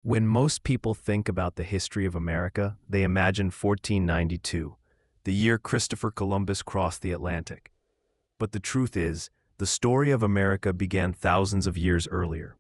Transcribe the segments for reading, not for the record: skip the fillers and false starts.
When most people think about the history of America, they imagine 1492, the year Christopher Columbus crossed the Atlantic. But the truth is, the story of America began thousands of years earlier.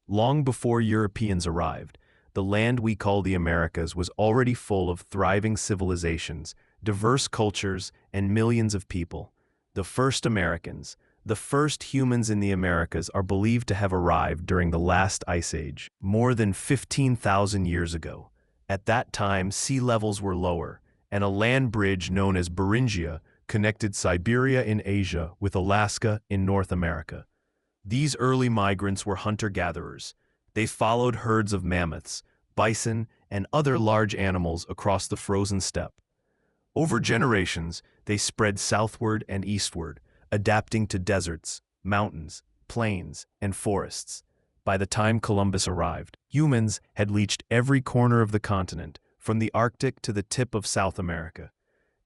Long before Europeans arrived, the land we call the Americas was already full of thriving civilizations, diverse cultures, and millions of people. The first Americans, the first humans in the Americas, are believed to have arrived during the last ice age, more than 15,000 years ago. At that time, sea levels were lower, and a land bridge known as Beringia connected Siberia in Asia with Alaska in North America. These early migrants were hunter-gatherers. They followed herds of mammoths, bison, and other large animals across the frozen steppe. Over generations, they spread southward and eastward, adapting to deserts, mountains, plains, and forests. By the time Columbus arrived, humans had reached every corner of the continent, from the Arctic to the tip of South America.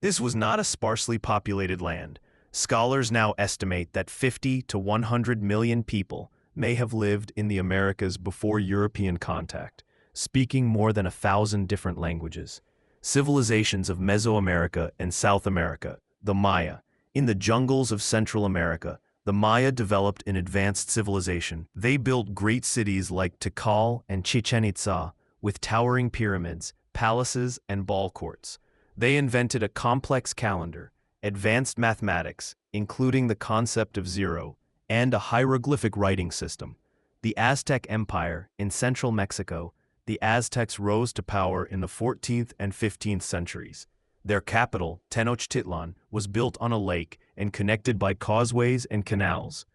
This was not a sparsely populated land. Scholars now estimate that 50 to 100 million people may have lived in the Americas before European contact, speaking more than 1,000 different languages. Civilizations of Mesoamerica and South America, the Maya. In the jungles of Central America, the Maya developed an advanced civilization. They built great cities like Tikal and Chichen Itza, with towering pyramids, palaces, and ball courts. They invented a complex calendar, advanced mathematics, including the concept of zero, and a hieroglyphic writing system. The Aztec Empire in central Mexico. The Aztecs rose to power in the 14th and 15th centuries. Their capital, Tenochtitlan, was built on a lake and connected by causeways and canals.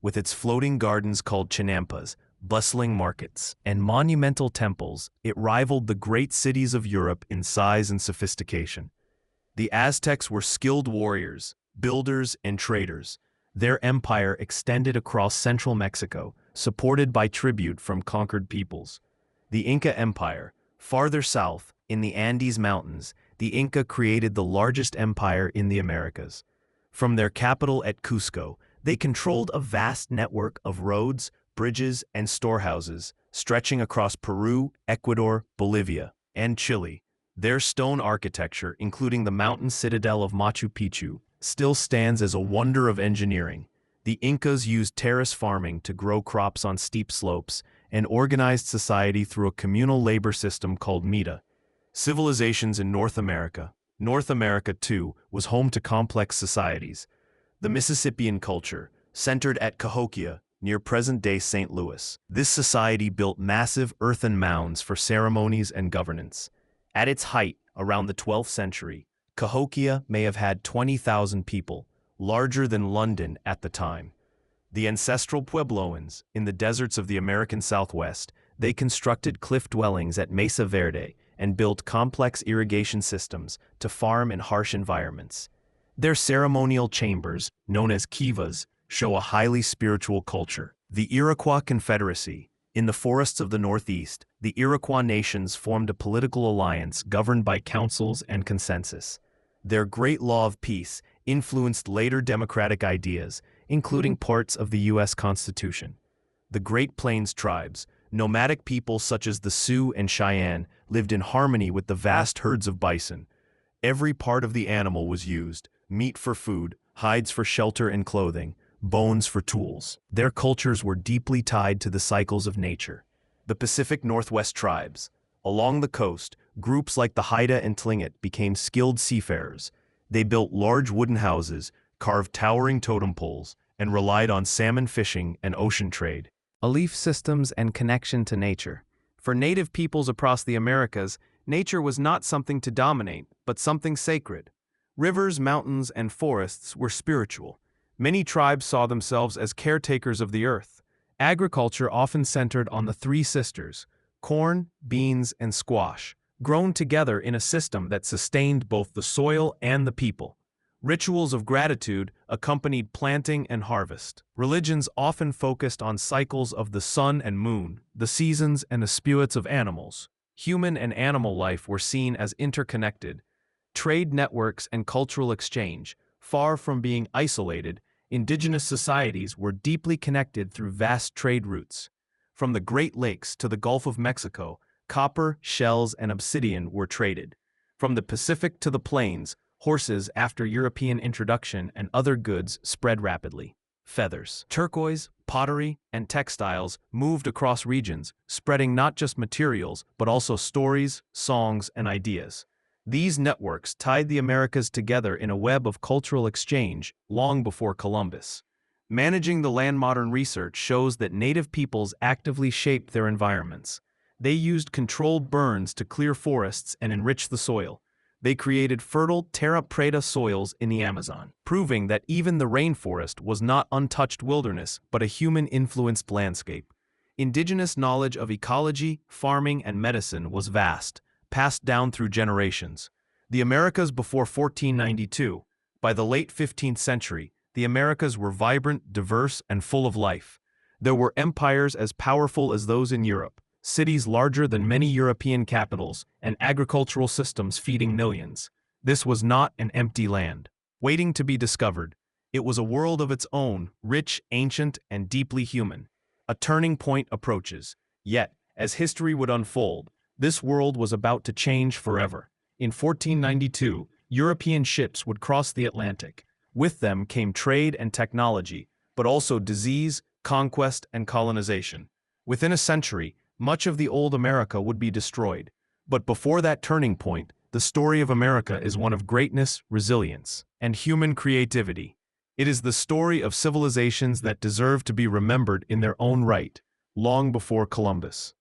With its floating gardens called chinampas, bustling markets, and monumental temples, it rivaled the great cities of Europe in size and sophistication. The Aztecs were skilled warriors, builders, and traders. Their empire extended across central Mexico, supported by tribute from conquered peoples. The Inca Empire, farther south, in the Andes Mountains, the Inca created the largest empire in the Americas. From their capital at Cusco, they controlled a vast network of roads, bridges, and storehouses, stretching across Peru, Ecuador, Bolivia, and Chile. Their stone architecture, including the mountain citadel of Machu Picchu, still stands as a wonder of engineering. The Incas used terrace farming to grow crops on steep slopes and organized society through a communal labor system called mita. Civilizations in North America. North America, too, was home to complex societies. The Mississippian culture, centered at Cahokia, near present-day St. Louis. This society built massive earthen mounds for ceremonies and governance. At its height, around the 12th century, Cahokia may have had 20,000 people, larger than London at the time. The ancestral Puebloans, in the deserts of the American Southwest, they constructed cliff dwellings at Mesa Verde and built complex irrigation systems to farm in harsh environments. Their ceremonial chambers, known as kivas, show a highly spiritual culture. The Iroquois Confederacy. In the forests of the Northeast, the Iroquois nations formed a political alliance governed by councils and consensus. Their great law of peace influenced later democratic ideas, including parts of the U.S. Constitution. The Great Plains tribes, nomadic people such as the Sioux and Cheyenne, lived in harmony with the vast herds of bison. Every part of the animal was used: meat for food, hides for shelter and clothing, bones for tools. Their cultures were deeply tied to the cycles of nature. The Pacific Northwest tribes. Along the coast, groups like the Haida and Tlingit became skilled seafarers. They built large wooden houses, carved towering totem poles, and relied on salmon fishing and ocean trade. Belief systems and connection to nature. For native peoples across the Americas, nature was not something to dominate, but something sacred. Rivers, mountains, and forests were spiritual. Many tribes saw themselves as caretakers of the earth. Agriculture often centered on the three sisters: corn, beans, and squash, grown together in a system that sustained both the soil and the people. Rituals of gratitude accompanied planting and harvest. Religions often focused on cycles of the sun and moon, the seasons, and the spirits of animals. Human and animal life were seen as interconnected. Trade networks and cultural exchange, far from being isolated, indigenous societies were deeply connected through vast trade routes. From the Great Lakes to the Gulf of Mexico, copper, shells, and obsidian were traded. From the Pacific to the plains, horses after European introduction and other goods spread rapidly. Feathers, turquoise, pottery, and textiles moved across regions, spreading not just materials but also stories, songs, and ideas. These networks tied the Americas together in a web of cultural exchange long before Columbus. Managing the land. Modern research shows that native peoples actively shaped their environments. They used controlled burns to clear forests and enrich the soil. They created fertile terra preta soils in the Amazon, proving that even the rainforest was not untouched wilderness but a human-influenced landscape. Indigenous knowledge of ecology, farming, and medicine was vast, passed down through generations. The Americas before 1492. By the late 15th century, the Americas were vibrant, diverse, and full of life. There were empires as powerful as those in Europe, cities larger than many European capitals, and agricultural systems feeding millions. This was not an empty land, waiting to be discovered. It was a world of its own, rich, ancient, and deeply human. A turning point approaches. Yet, as history would unfold, this world was about to change forever. In 1492, European ships would cross the Atlantic. With them came trade and technology, but also disease, conquest, and colonization. Within a century, much of the old America would be destroyed. But before that turning point, the story of America is one of greatness, resilience, and human creativity. It is the story of civilizations that deserve to be remembered in their own right, long before Columbus.